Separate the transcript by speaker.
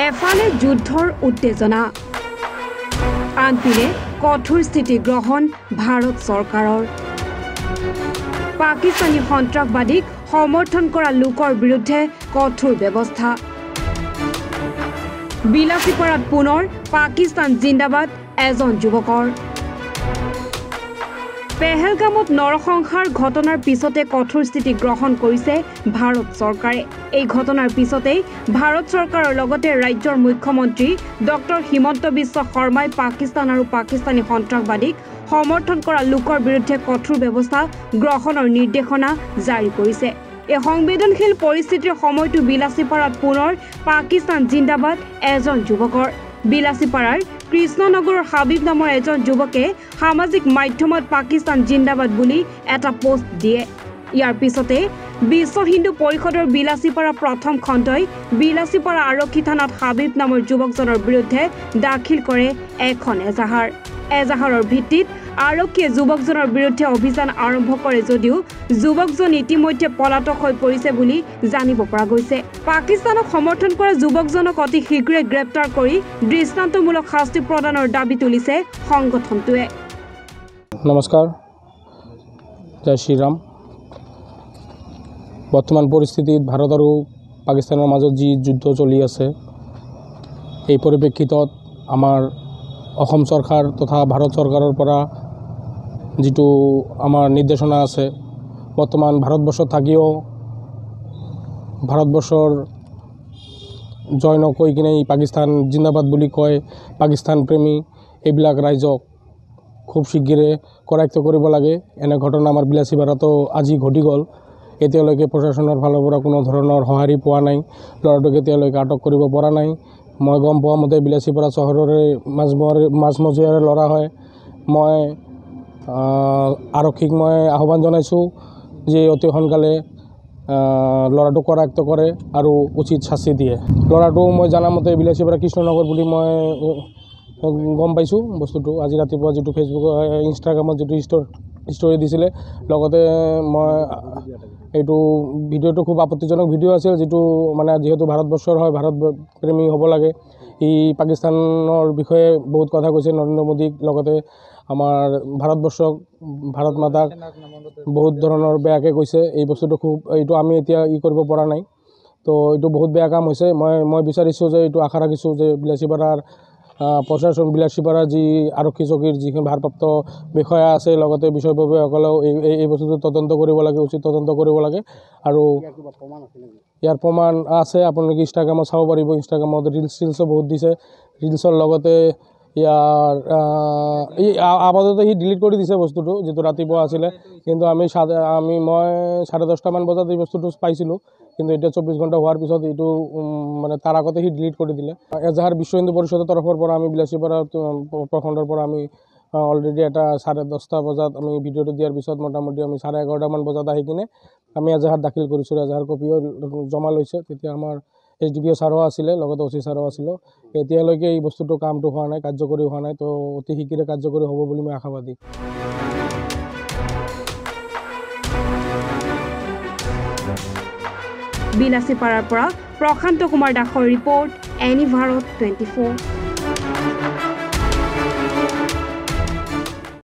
Speaker 1: এফালে যুদ্ধৰ উত্তেজনা আনপিনে কঠোৰ স্থিতি গ্ৰহণ ভাৰত চৰকাৰৰ পাকিস্তানী সন্ত্ৰাসবাদীক সমৰ্থন কৰা লোকৰ বিৰুদ্ধে কঠোৰ ব্যৱস্থা বিলাসীপাৰাত পুনৰ পাকিস্তান জিন্দাবাদ এজন যুৱকৰ পেহেলগামত নৰসংহাৰ ঘটনাৰ পিছতে কঠোৰ স্থিতি গ্ৰহণ কৰিছে ভাৰত চৰকাৰে এই ঘটনাৰ পিছতে ভাৰত চৰকাৰৰ লগতে ৰাজ্যৰ মুখ্যমন্ত্ৰী ডক্টৰ হিমন্ত বিশ্ব শৰ্মাই পাকিস্তান আৰু পাকিস্তানী সন্ত্ৰাসবাদীক সমৰ্থন কৰা লোকৰ বিৰুদ্ধে কঠোৰ ব্যৱস্থা গ্ৰহণৰ নিৰ্দেশনা জাৰি কৰিছে এই সংবেদনশীল পৰিস্থিতিৰ সময়টো বিলাসীপাৰাত পুনৰ পাকিস্তান জিন্দাবাদ এজন যুৱকৰ বিলাসীপাৰাৰ কৃষ্ণনগৰৰ হাবিব নামৰ এজন যুৱকে সামাজিক মাধ্যমত পাকিস্তান জিন্দাবাদ বুলি এটা পোষ্ট দিয়ে ইয়াৰ পিছতে বিশ্ব হিন্দু পৰিষদৰ বিলাসীপাৰা প্ৰথম খণ্ডই বিলাসীপাৰা আৰক্ষী থানাত হাবিব নামৰ যুৱকজনৰ বিৰুদ্ধে দাখিল কৰে এখন এজাহাৰৰ ভিত্তিত আৰক্ষীয়ে যুৱকজনৰ বিৰুদ্ধে অভিযান আৰম্ভ কৰে যদিও যুৱকজন ইতিমধ্যে পলাতক হৈ পৰিছে বুলি জানিব পৰা গৈছে পাকিস্তানক সমৰ্থন কৰা যুৱকজনক অতি শীঘ্ৰে গ্ৰেপ্তাৰ কৰি দৃষ্টান্তমূলক শাস্তি প্ৰদানৰ দাবী তুলিছে সংগঠনটোৱে
Speaker 2: নমস্কাৰ জয় শ্ৰীৰাম বৰ্তমান পৰিস্থিতিত ভাৰত আৰু পাকিস্তানৰ মাজত যি যুদ্ধ চলি আছে এই পৰিপ্ৰেক্ষিতত আমাৰ অসম চৰকাৰ তথা ভাৰত চৰকাৰৰ পৰা যিটো আমাৰ নিৰ্দেশনা আছে বৰ্তমান ভাৰতবৰ্ষত থাকিও ভাৰতবৰ্ষৰ জয় নকৈ কিনে পাকিস্তান জিন্দাবাদ বুলি কয় পাকিস্তান প্ৰেমী এইবিলাক ৰাইজক খুব শীঘ্ৰে কৰায়ত্ব কৰিব লাগে এনে ঘটনা আমাৰ বিলাসীপাৰাতো আজি ঘটি গ'ল এতিয়ালৈকে প্ৰশাসনৰ ফালৰ পৰা কোনো ধৰণৰ সঁহাৰি পোৱা নাই ল'ৰাটোক এতিয়ালৈকে আটক কৰিব পৰা নাই মই গম পোৱা মতে বিলাসীপাৰা চহৰৰে মাজমজিয়াৰে ল'ৰা হয় মই আৰক্ষীক মই আহ্বান জনাইছোঁ যে অতি সোনকালে ল'ৰাটোক কৰায়ত্ব কৰে আৰু উচিত শাস্তি দিয়ে ল'ৰাটো মই জানামতে বিলাসীপাৰা কৃষ্ণনগৰ বুলি মই গম পাইছোঁ বস্তুটো আজি ৰাতিপুৱা যিটো ফেচবুক ইনষ্টাগ্ৰামত যিটো ষ্টৰি দিছিলে লগতে মই এইটো ভিডিঅ'টো খুব আপত্তিজনক ভিডিঅ' আছিল যিটো মানে যিহেতু ভাৰতবৰ্ষৰ হয় ভাৰত প্ৰেমী হ'ব লাগে ই পাকিস্তানৰ বিষয়ে বহুত কথা কৈছে নৰেন্দ্ৰ মোদীক লগতে আমাৰ ভাৰতবৰ্ষক ভাৰত মাতাক বহুত ধৰণৰ বেয়াকৈ কৈছে এই বস্তুটো খুব এইটো আমি এতিয়া কৰিব পৰা নাই তো এইটো বহুত বেয়া কাম হৈছে মই বিচাৰিছোঁ যে এইটো আশা ৰাখিছোঁ যে বিলাসীপাৰাৰ প্ৰশাসন বিলাসীপাৰাৰ যি আৰক্ষী চকীৰ যিখিনি ভাৰপ্ৰাপ্ত বিষয়া আছে লগতে বিষয়ববীয়াসকলেও এই বস্তুটো তদন্ত কৰিব লাগে উচিত তদন্ত কৰিব লাগে আৰু ইয়াৰ প্ৰমাণ আছে আপোনালোকে ইনষ্টাগ্ৰামত চাব পাৰিব ইনষ্টাগ্ৰামত ৰিলছো বহুত দিছে ৰিলছৰ লগতে ইয়াৰ আপাততে সি ডিলিট কৰি দিছে বস্তুটো যিটো ৰাতিপুৱা আছিলে কিন্তু মই 10:30মান বজাত এই বস্তুটো পাইছিলোঁ কিন্তু এতিয়া 24 ঘণ্টা হোৱাৰ পিছত এইটো মানে তাৰ আগতে সি ডিলিট কৰি দিলে এজাহাৰ বিশ্ব হিন্দু পৰিষদৰ তৰফৰ পৰা আমি বিলাসীপাৰা প্ৰখণ্ডৰ পৰা আমি অলৰেডি এটা 10:30 বজাত আমি ভিডিঅ'টো দিয়াৰ পিছত মোটামুটি আমি 11:30মান বজাত আহি কিনে আমি এজাহাৰ দাখিল কৰিছোঁ এজাহাৰ কপিও জমা লৈছে তেতিয়া আমাৰ SDPO ছাৰো আছিলে লগতে OC ছাৰো আছিলে এতিয়ালৈকে এই বস্তুটো কামটো হোৱা নাই কাৰ্যকৰী হোৱা নাই তো অতি শীঘ্ৰে কাৰ্যকৰী হ'ব বুলি মই আশাবাদী
Speaker 1: বিলাসীপাৰাৰ পৰা প্ৰশান্ত কুমাৰ দাসৰ ৰিপৰ্ট এনি ভাৰত 24